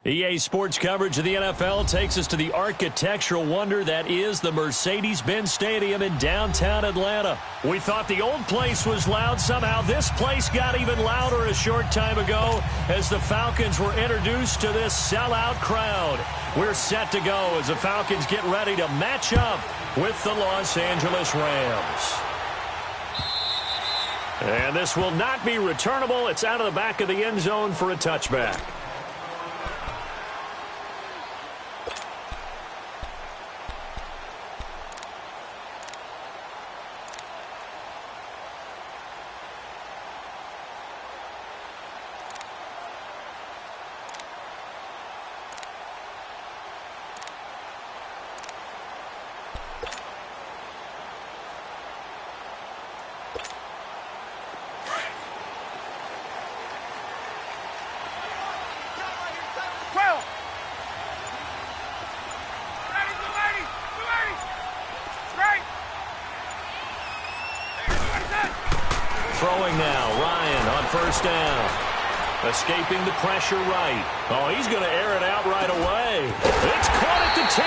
EA Sports coverage of the NFL takes us to the architectural wonder that is the Mercedes-Benz Stadium in downtown Atlanta. We thought the old place was loud. Somehow this place got even louder a short time ago as the Falcons were introduced to this sellout crowd. We're set to go as the Falcons get ready to match up with the Los Angeles Rams. And this will not be returnable. It's out of the back of the end zone for a touchback. Throwing now, Ryan on first down. Escaping the pressure right. Oh, he's going to air it out right away. It's caught at the 10.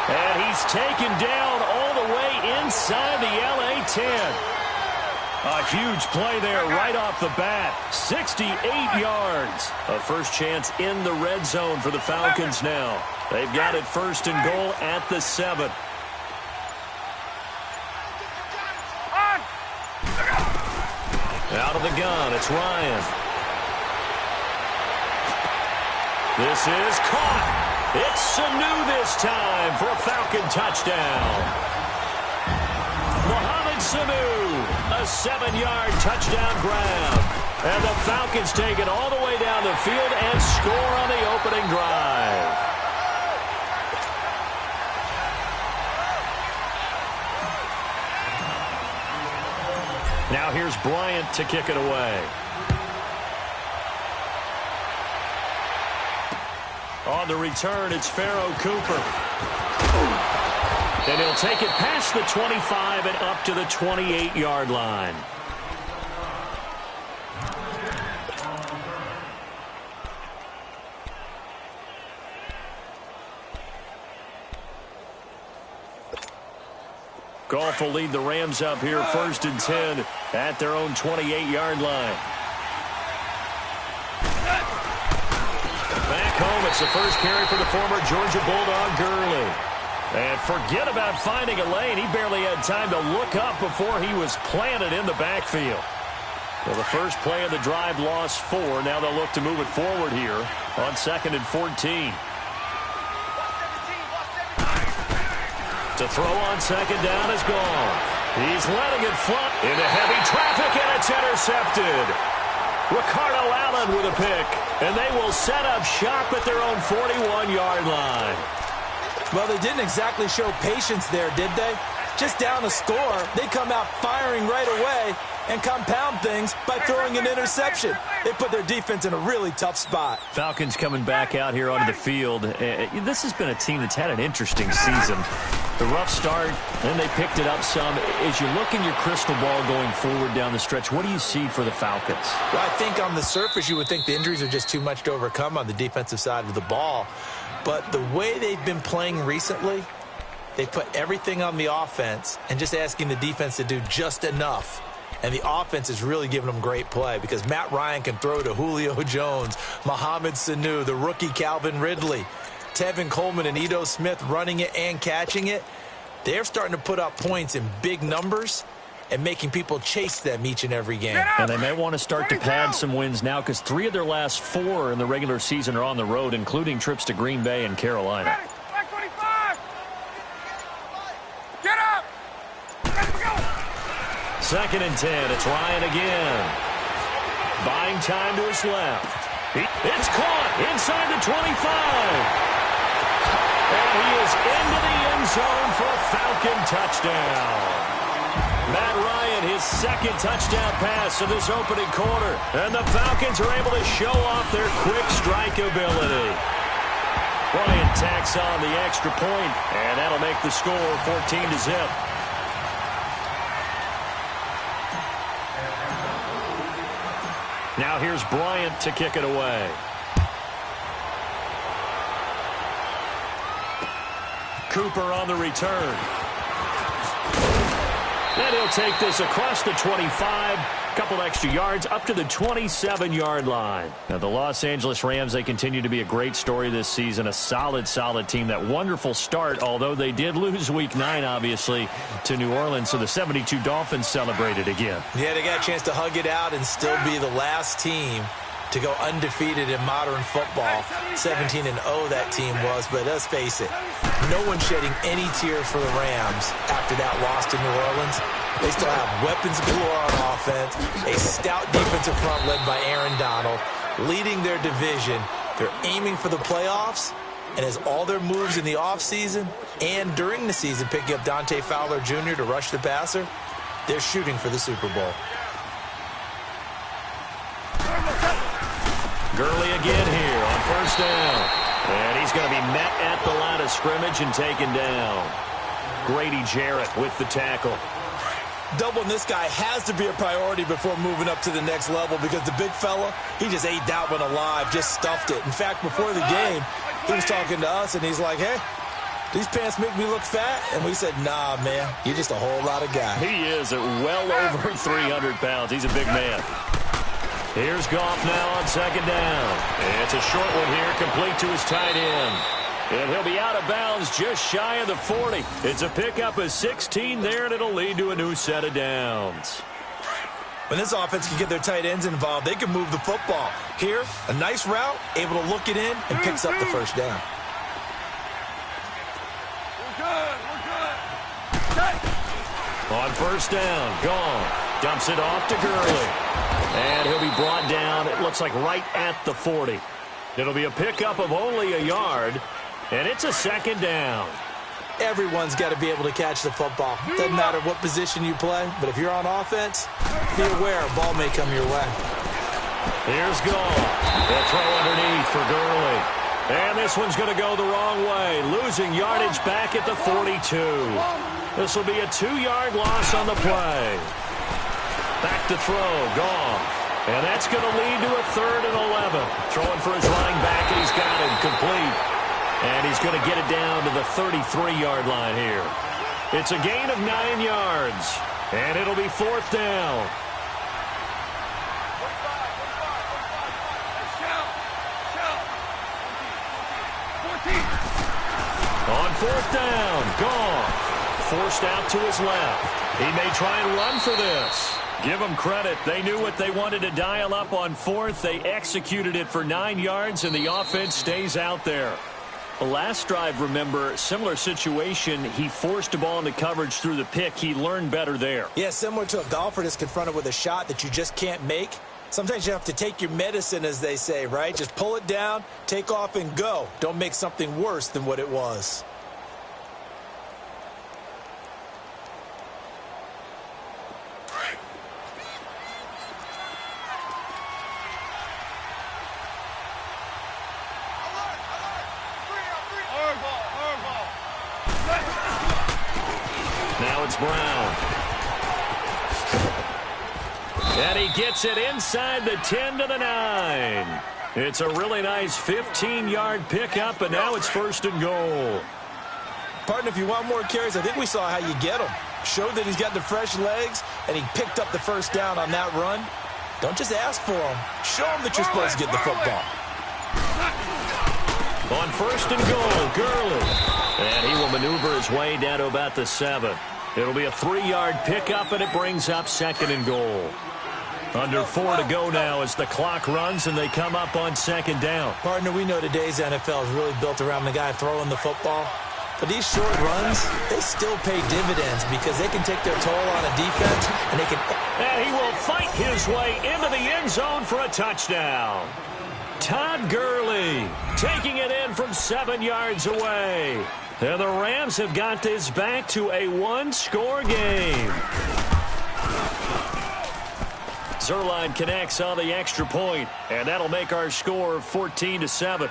And he's taken down all the way inside the LA 10. A huge play there right off the bat. 68 yards. A first chance in the red zone for the Falcons now. They've got it first and goal at the 7. Out of the gun, it's Ryan. This is caught. It's Sanu this time for a Falcon touchdown. Mohamed Sanu, a 7-yard touchdown grab. And the Falcons take it all the way down the field and score on the opening drive. Now here's Bryant to kick it away. On the return, it's Pharaoh Cooper. And he'll take it past the 25 and up to the 28-yard line. Goff will lead the Rams up here first and 10 at their own 28-yard line. Back home, it's the first carry for the former Georgia Bulldog Gurley. And forget about finding a lane. He barely had time to look up before he was planted in the backfield. Well, the first play of the drive lost 4. Now they'll look to move it forward here on 2nd and 14. To throw on 2nd down is gone. He's letting it flop into heavy traffic, and it's intercepted. Ricardo Allen with a pick, and they will set up shop at their own 41-yard line. Well, they didn't exactly show patience there, did they? Just down a score, they come out firing right away and compound things by throwing an interception. They put their defense in a really tough spot. Falcons coming back out here onto the field. This has been a team that's had an interesting season. The rough start, then they picked it up some. As you look in your crystal ball going forward down the stretch, what do you see for the Falcons? Well, I think on the surface you would think the injuries are just too much to overcome on the defensive side of the ball. But the way they've been playing recently, they put everything on the offense and just asking the defense to do just enough. And the offense is really giving them great play because Matt Ryan can throw to Julio Jones, Mohamed Sanu, the rookie Calvin Ridley, Tevin Coleman and Ito Smith running it and catching it. They're starting to put up points in big numbers and making people chase them each and every game. And they may want to start to pad some wins now because 3 of their last 4 in the regular season are on the road, including trips to Green Bay and Carolina. Get up! 2nd and 10. It's Ryan again. Buying time to his left. It's caught inside the 25. And he is into the end zone for a Falcon touchdown. Matt Ryan, his 2nd touchdown pass of this opening quarter. And the Falcons are able to show off their quick strike ability. Bryant tacks on the extra point, and that'll make the score 14-0. Now here's Bryant to kick it away. Cooper on the return. And he'll take this across the 25. Couple extra yards up to the 27-yard line. Now, the Los Angeles Rams, they continue to be a great story this season. A solid team. That wonderful start, although they did lose Week 9, obviously, to New Orleans. So the 72 Dolphins celebrated again. Yeah, they got a chance to hug it out and still be the last team to go undefeated in modern football. 17-0 that team was, but let's face it, no one shedding any tears for the Rams after that loss to New Orleans. They still have weapons galore on offense, a stout defensive front led by Aaron Donald, leading their division. They're aiming for the playoffs, and as all their moves in the offseason and during the season, picking up Dante Fowler Jr. to rush the passer, they're shooting for the Super Bowl. Gurley again here on first down. And he's going to be met at the line of scrimmage and taken down. Grady Jarrett with the tackle. Doubling this guy has to be a priority before moving up to the next level because the big fella, he just ate that one alive, just stuffed it. In fact, before the game, he was talking to us, and he's like, hey, these pants make me look fat. And we said, nah, man, you're just a whole lot of guy. He is at well over 300 pounds. He's a big man. Here's Goff now on second down. It's a short one here, complete to his tight end. And he'll be out of bounds just shy of the 40. It's a pickup of 16 there, and it'll lead to a new set of downs. When this offense can get their tight ends involved, they can move the football. Here, a nice route, able to look it in, and picks up the first down. On first down, Goff dumps it off to Gurley. And he'll be brought down, it looks like right at the 40. It'll be a pickup of only a yard, and it's a second down. Everyone's got to be able to catch the football. Doesn't matter what position you play, but if you're on offense, be aware a ball may come your way. Here's Goff. They'll throw underneath for Gurley. And this one's going to go the wrong way, losing yardage back at the 42. This will be a 2-yard loss on the play. Back to throw, Goff. And that's going to lead to a 3rd and 11. Throwing for his running back, and he's got him complete. And he's going to get it down to the 33-yard line here. It's a gain of 9 yards. And it'll be 4th down. On 4th down, Goff. Forced out to his left. He may try and run for this. Give them credit. They knew what they wanted to dial up on 4th. They executed it for 9 yards, and the offense stays out there. The last drive, remember, similar situation. He forced the ball into coverage through the pick. He learned better there. Yeah, similar to a golfer that's confronted with a shot that you just can't make. Sometimes you have to take your medicine, as they say, right? Just pull it down, take off, and go. Don't make something worse than what it was. Now it's Brown. And he gets it inside the 10 to the 9. It's a really nice 15-yard pickup, and now it's 1st and goal. Partner, if you want more carries, I think we saw how you get them. Showed that he's got the fresh legs, and he picked up the first down on that run. Don't just ask for them. Show them that you're supposed to get the football. On 1st and goal, Gurley. And he will maneuver his way down to about the 7. It'll be a 3-yard pickup, and it brings up 2nd and goal. Under 4 to go now as the clock runs, and they come up on 2nd down. Partner, we know today's NFL is really built around the guy throwing the football. But these short runs, they still pay dividends because they can take their toll on a defense, and they can... And he will fight his way into the end zone for a touchdown. Todd Gurley taking it in from 7 yards away. And the Rams have got this back to a 1-score game. Zerline connects on the extra point, and that'll make our score 14-7.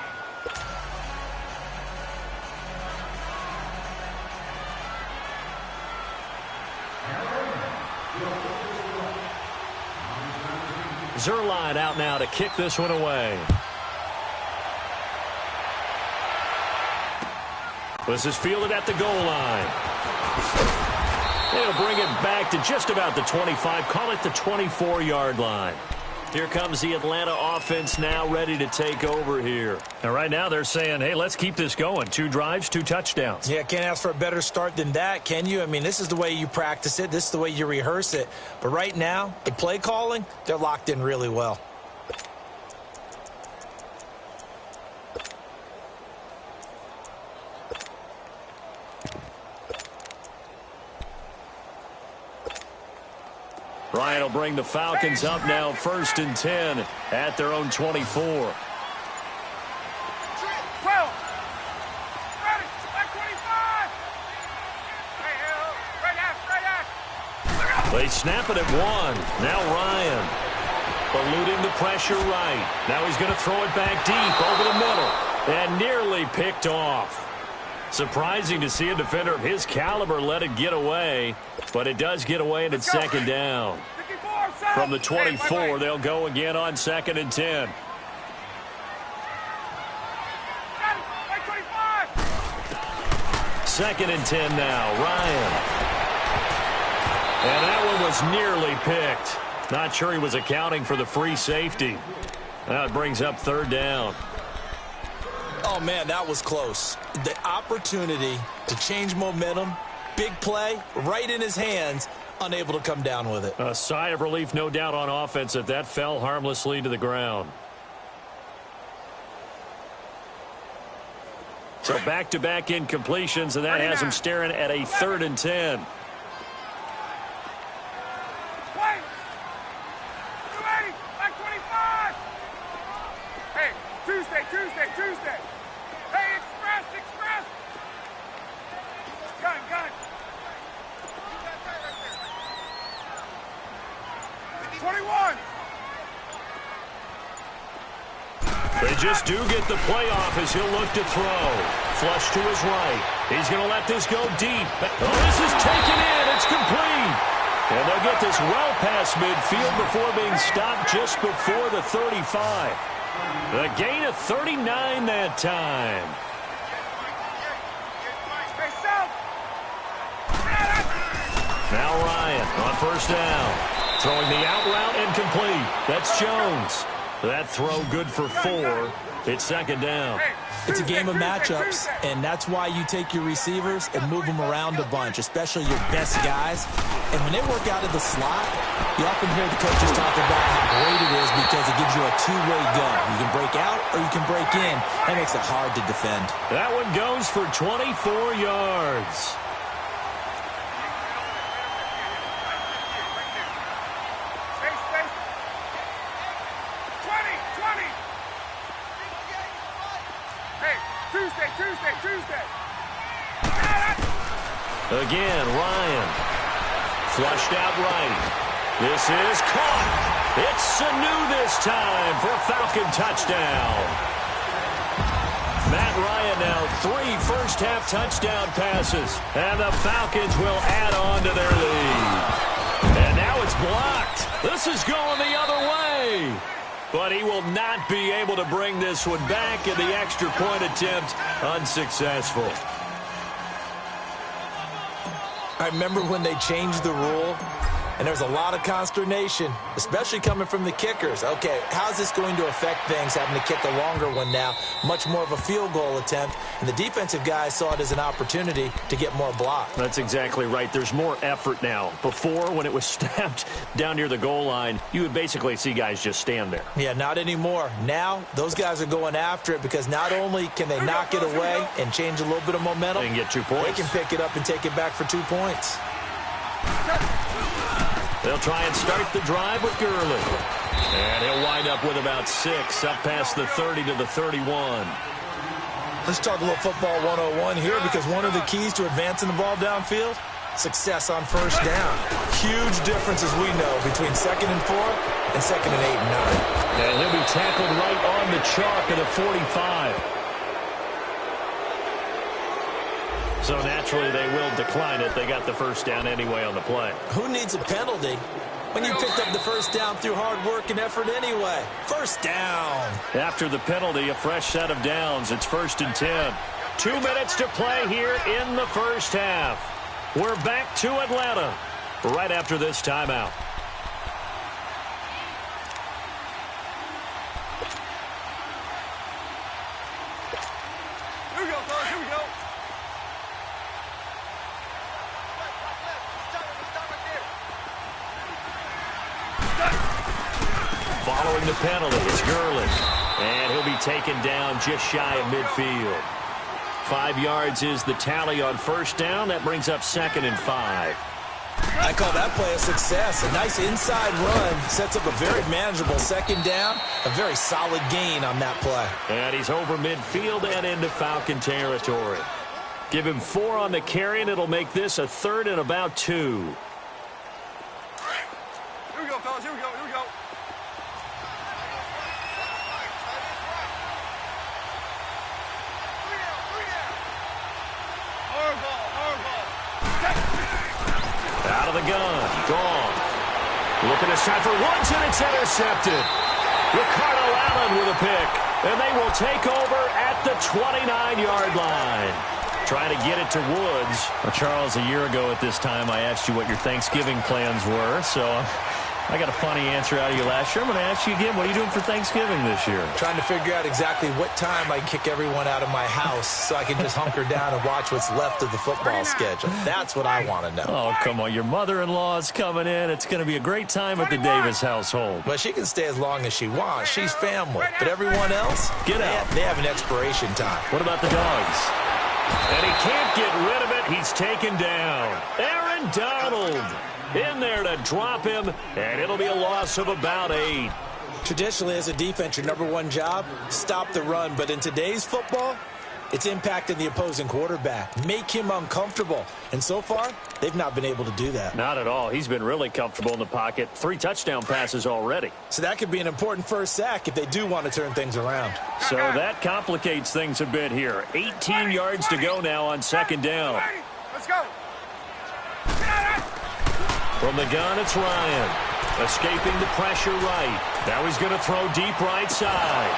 Zerline out now to kick this one away. This is fielded at the goal line. They'll bring it back to just about the 25. Call it the 24-yard line. Here comes the Atlanta offense now ready to take over here. And right now they're saying, hey, let's keep this going. 2 drives, 2 touchdowns. Yeah, can't ask for a better start than that, can you? I mean, this is the way you practice it. This is the way you rehearse it. But right now, the play calling, they're locked in really well. Ryan will bring the Falcons up now 1st and 10 at their own 24. 12. Ready. Back 25. Straight out. They snap it at 1. Now Ryan eluding the pressure right. Now he's going to throw it back deep over the middle and nearly picked off. Surprising to see a defender of his caliber let it get away, but it does get away and it's 2nd down. From the 24, they'll go again on 2nd and 10. Second and 10 now, Ryan. And that one was nearly picked. Not sure he was accounting for the free safety. Now it brings up 3rd down. Oh, man, that was close. The opportunity to change momentum, big play, right in his hands, unable to come down with it. A sigh of relief, no doubt, on offense that fell harmlessly to the ground. So back-to-back incompletions, and that has him staring at a 3rd and 10. Tuesday. Hey, express. Gun. Keep that tight right there. 21. They just do get the play off as he'll look to throw. Flush to his right. He's going to let this go deep. Oh, this is taken in. It's complete. And they'll get this well past midfield before being stopped just before the 35. The gain of 39 that time. Now Ryan on 1st down. Throwing the out route incomplete. That's Jones. That throw good for 4. It's 2nd down. It's a game of matchups, and that's why you take your receivers and move them around a bunch, especially your best guys. And when they work out of the slot, you often hear the coaches talk about how great it is because it gives you a two-way gun. You can break out or you can break in. That makes it hard to defend. That one goes for 24 yards. Tuesday. Again, Ryan. Flushed out right. This is caught. It's Sanu this time for a Falcon touchdown. Matt Ryan now 3 first-half touchdown passes. And the Falcons will add on to their lead. And now it's blocked. This is going the other way. But he will not be able to bring this one back, and the extra point attempt unsuccessful. I remember when they changed the rule, and there was a lot of consternation, especially coming from the kickers. Okay, how's this going to affect things, having to kick a longer one now? Much more of a field goal attempt, and the defensive guys saw it as an opportunity to get more block. That's exactly right. There's more effort now. Before, when it was snapped down near the goal line, you would basically see guys just stand there. Yeah, not anymore. Now, those guys are going after it because not only can they knock it away and change a little bit of momentum, they can get 2 points. They can pick it up and take it back for 2 points. They'll try and start the drive with Gurley. And he'll wind up with about 6, up past the 30 to the 31. Let's talk a little football 101 here because one of the keys to advancing the ball downfield, success on 1st down. Huge difference, as we know, between 2nd and 4 and 2nd and 8 and 9. And he'll be tackled right on the chalk at the 45. So naturally they will decline it. They got the 1st down anyway on the play. Who needs a penalty when you picked up the 1st down through hard work and effort anyway? 1st down. After the penalty, a fresh set of downs. It's 1st and 10. 2 minutes to play here in the first half. We're back to Atlanta right after this timeout. Here we go, fellas. Here we go. Following the penalty, it's Gurley. And he'll be taken down just shy of midfield. 5 yards is the tally on first down. That brings up 2nd and 5. I call that play a success. A nice inside run sets up a very manageable 2nd down. A very solid gain on that play. And he's over midfield and into Falcon territory. Give him 4 on the carry, and it'll make this a 3rd and about 2. Here we go, fellas. Here we go. Here we go. Out of the gun, Goff. Looking this time for Woods, and it's intercepted. Ricardo Allen with a pick, and they will take over at the 29-yard line. Trying to get it to Woods. Well, Charles, a year ago at this time, I asked you what your Thanksgiving plans were, so I got a funny answer out of you last year. I'm going to ask you again, what are you doing for Thanksgiving this year? Trying to figure out exactly what time I can kick everyone out of my house so I can just hunker down and watch what's left of the football schedule. That's what I want to know. Oh, come on. Your mother-in-law is coming in. It's going to be a great time at the Davis household. Well, she can stay as long as she wants. She's family. But everyone else, Get out. They have an expiration time. What about the dogs? And he can't get rid of it. He's taken down. Aaron Donald in there to drop him, and it'll be a loss of about 8. Traditionally, as a defense, your #1 job, stop the run. But in today's football, it's impacting the opposing quarterback. Make him uncomfortable. And so far, they've not been able to do that. Not at all. He's been really comfortable in the pocket. 3 touchdown passes already. So that could be an important first sack if they do want to turn things around. So that complicates things a bit here. 18 yards to go now on 2nd down. Let's go. From the gun, it's Ryan. Escaping the pressure right. Now he's going to throw deep right side.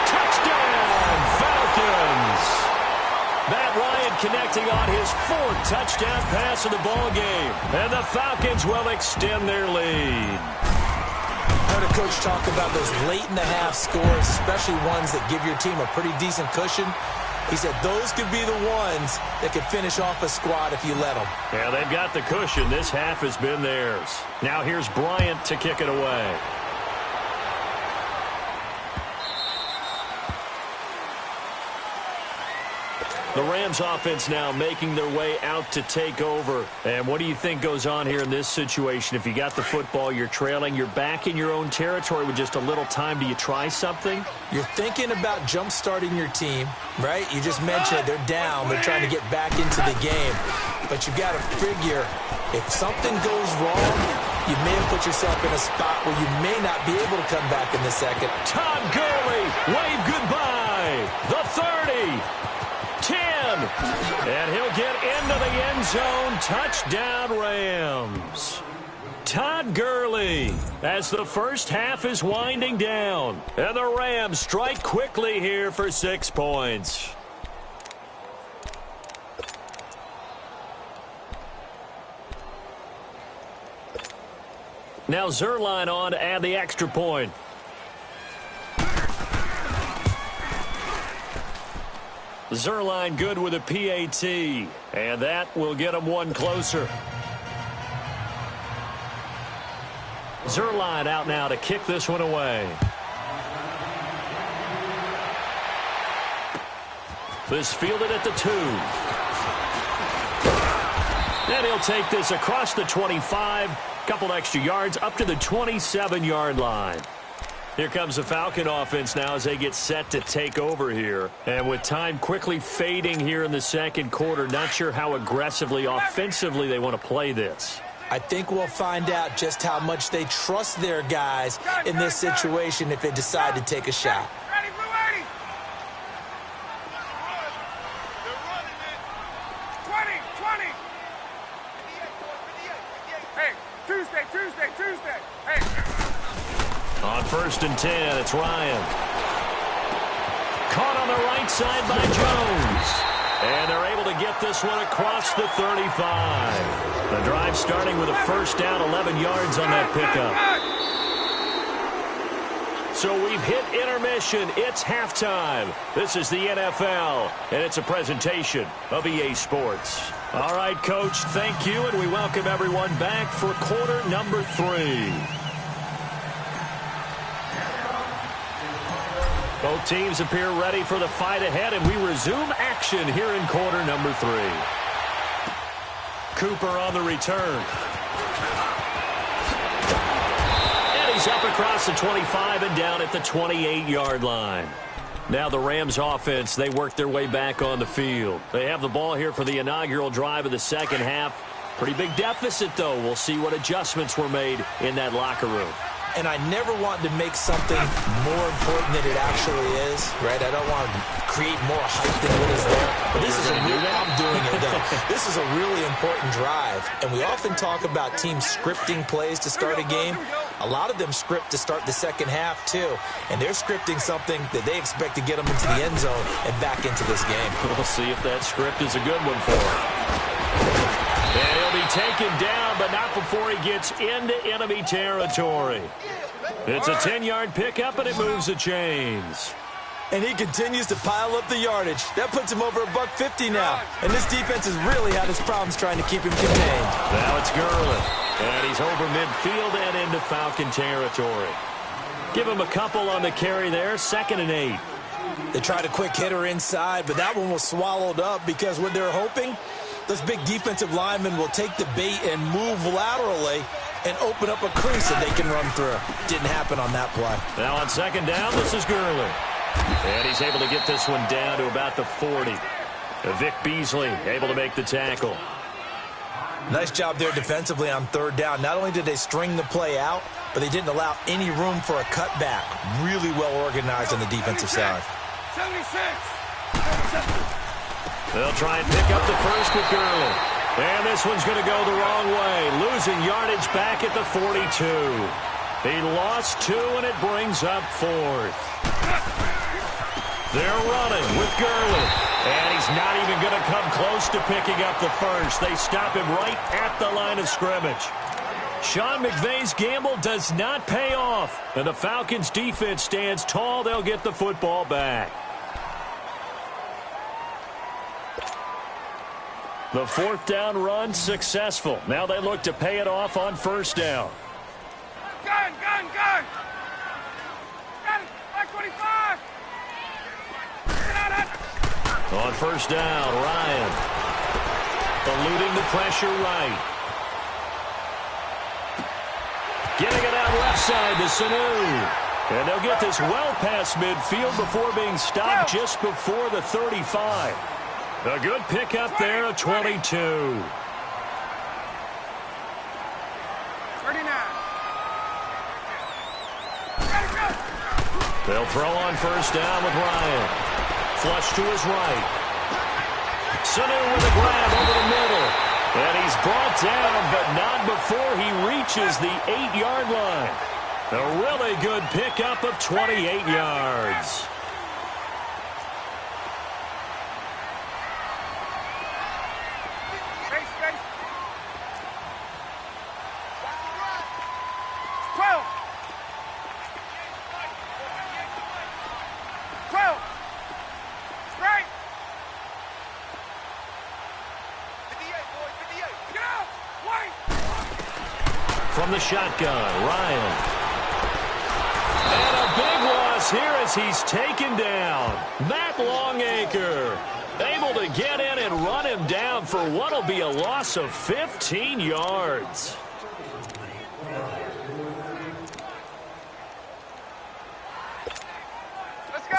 Touchdown, Falcons! Matt Ryan connecting on his 4th touchdown pass of the ball game. And the Falcons will extend their lead. I heard a coach talk about those late-in-the-half scores, especially ones that give your team a pretty decent cushion. He said those could be the ones that could finish off a squad if you let them. Yeah, they've got the cushion. This half has been theirs. Now here's Bryant to kick it away. The Rams offense now making their way out to take over. And what do you think goes on here in this situation? If you got the football, you're trailing, you're back in your own territory with just a little time. Do you try something? You're thinking about jump-starting your team, right? You just mentioned they're down. They're trying to get back into the game. But you've got to figure if something goes wrong, you may have put yourself in a spot where you may not be able to come back in the second. Todd Gurley, wave goodbye. The 30. 10, and he'll get into the end zone. Touchdown, Rams. Todd Gurley as the first half is winding down. And the Rams strike quickly here for 6 points. Now Zerline on to add the extra point. Zerline good with a PAT, and that will get him 1 closer. Zerline out now to kick this one away. This fielded at the 2. And he'll take this across the 25, couple extra yards up to the 27-yard line. Here comes the Falcon offense now as they get set to take over here. And with time quickly fading here in the second quarter, not sure how aggressively, offensively they want to play this. I think we'll find out just how much they trust their guys in this situation if they decide to take a shot. Ready, blue 80. They're running it. 20. Hey, Tuesday. Hey. On 1st and 10, it's Ryan. caught on the right side by Jones. And they're able to get this one across the 35. The drive starting with a first down, 11 yards on that pickup. So we've hit intermission. It's halftime. This is the NFL, and it's a presentation of EA Sports. All right, Coach, thank you, and we welcome everyone back for quarter number 3. Both teams appear ready for the fight ahead, and we resume action here in quarter number 3. Cooper on the return. And he's up across the 25 and down at the 28-yard line. Now the Rams offense, they work their way back on the field. They have the ball here for the inaugural drive of the second half. Pretty big deficit, though. We'll see what adjustments were made in that locker room. And I never want to make something more important than it actually is, right? I don't want to create more hype than what is there. But this is I'm doing it, though. This is a really important drive. And we often talk about teams scripting plays to start a game. A lot of them script to start the second half, too. And they're scripting something that they expect to get them into the end zone and back into this game. We'll see if that script is a good one for them. And he'll be taken down, but not before he gets into enemy territory. It's a 10-yard pickup, and it moves the chains. And he continues to pile up the yardage. That puts him over $150 now. And this defense has really had its problems trying to keep him contained. Now it's Gurley. And he's over midfield and into Falcon territory. Give him a couple on the carry there, 2nd and 8. They tried a quick hitter inside, but that one was swallowed up because what they're hoping, those big defensive linemen will take the bait and move laterally and open up a crease that they can run through. Didn't happen on that play. Now on 2nd down, this is Gurley. And he's able to get this one down to about the 40. Vic Beasley able to make the tackle. Nice job there defensively on 3rd down. Not only did they string the play out, but they didn't allow any room for a cutback. Really well organized on the defensive side. 76. They'll try and pick up the first with Gurley. And this one's going to go the wrong way. Losing yardage back at the 42. He lost 2, and it brings up 4th. They're running with Gurley. And he's not even going to come close to picking up the first. They stop him right at the line of scrimmage. Sean McVay's gamble does not pay off. And the Falcons' defense stands tall. They'll get the football back. The 4th down run successful. Now they look to pay it off on 1st down. Gun! Got it! 525! On 1st down, Ryan. Eluding the pressure right. Getting it out left side to Sanu. And they'll get this well past midfield before being stopped just before the 35. A good pickup there at 22. 39. They'll throw on 1st down with Ryan. Flush to his right. Sanu with a grab over the middle. And he's brought down, but not before he reaches the 8-yard line. A really good pickup of 28 yards. From the shotgun, Ryan. And a big loss here as he's taken down. Matt Longacre able to get in and run him down for what will be a loss of 15 yards.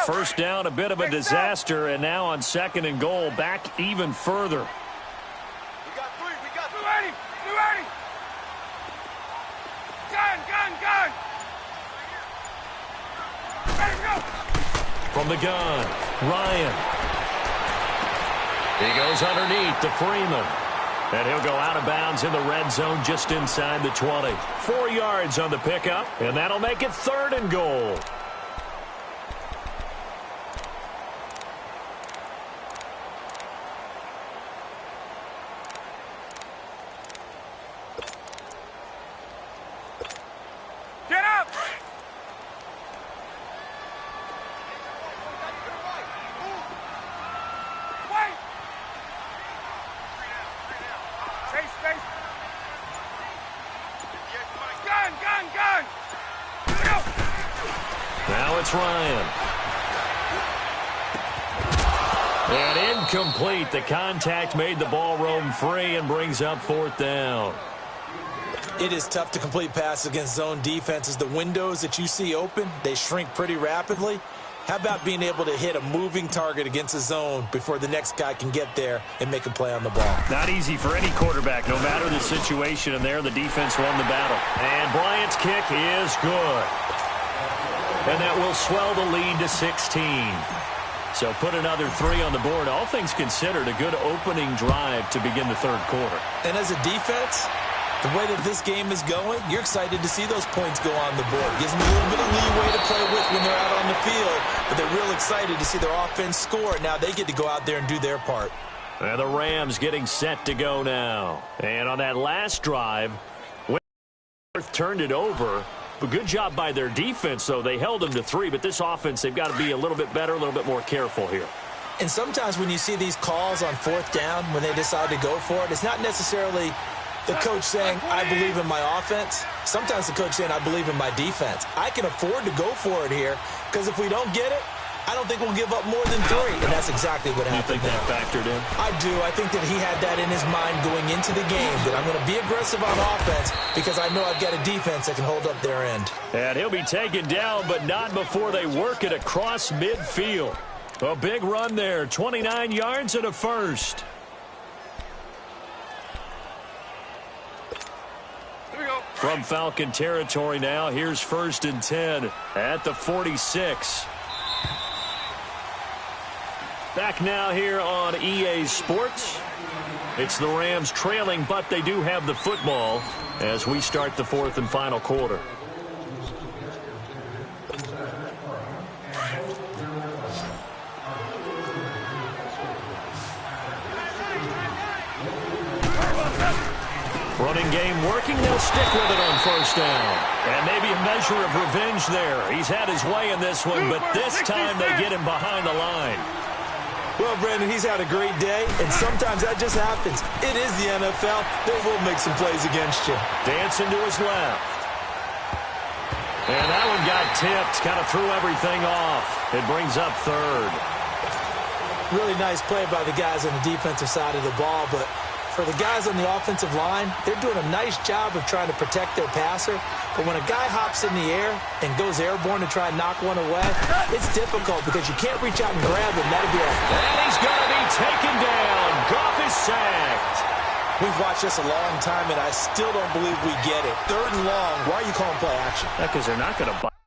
First down, a bit of a disaster, and now on 2nd and goal, back even further. We got 3. We got 280. 280. Gun. Ready, go. From the gun, Ryan. He goes underneath to Freeman. And he'll go out of bounds in the red zone just inside the 20. 4 yards on the pickup, and that'll make it 3rd and goal. Chase. Gun, gun, gun. Now it's Ryan. And incomplete. The contact made the ball roam free and brings up 4th down. It is tough to complete passes against zone defenses. The windows that you see open, they shrink pretty rapidly. How about being able to hit a moving target against a zone before the next guy can get there and make a play on the ball? Not easy for any quarterback, no matter the situation. And there, the defense won the battle. And Bryant's kick is good. And that will swell the lead to 16. So put another 3 on the board. All things considered, a good opening drive to begin the 3rd quarter. And as a defense, the way that this game is going, you're excited to see those points go on the board. Gives them a little bit of leeway to play with when they're out on the field, but they're real excited to see their offense score. Now they get to go out there and do their part. And the Rams getting set to go now. And on that last drive, Whitworth turned it over. But good job by their defense, though. They held them to 3, but this offense, they've got to be a little bit better, a little bit more careful here. And sometimes when you see these calls on 4th down, when they decide to go for it, it's not necessarily the coach saying, I believe in my offense. Sometimes the coach saying, I believe in my defense. I can afford to go for it here because if we don't get it, I don't think we'll give up more than 3. And that's exactly what happened. You think that factored in? I do. I think that he had that in his mind going into the game, that I'm going to be aggressive on offense because I know I've got a defense that can hold up their end. And he'll be taken down, but not before they work it across midfield. A big run there, 29 yards and a first. From Falcon territory now, here's 1st and 10 at the 46. Back now here on EA Sports. It's the Rams trailing, but they do have the football as we start the 4th and final quarter. Running game working, they'll stick with it on 1st down. And maybe a measure of revenge there. He's had his way in this one, but this time they get him behind the line. Well, Brandon, he's had a great day, and sometimes that just happens. It is the NFL. They will make some plays against you. Dancing to his left. And that one got tipped, kind of threw everything off. It brings up 3rd. Really nice play by the guys on the defensive side of the ball, but for the guys on the offensive line, they're doing a nice job of trying to protect their passer. But when a guy hops in the air and goes airborne to try and knock one away, it's difficult because you can't reach out and grab him. That'll be And he's going to be taken down. Goff is sacked. We've watched this a long time, and I still don't believe we get it. 3rd and long, why are you calling play action? Because they're not going to buy.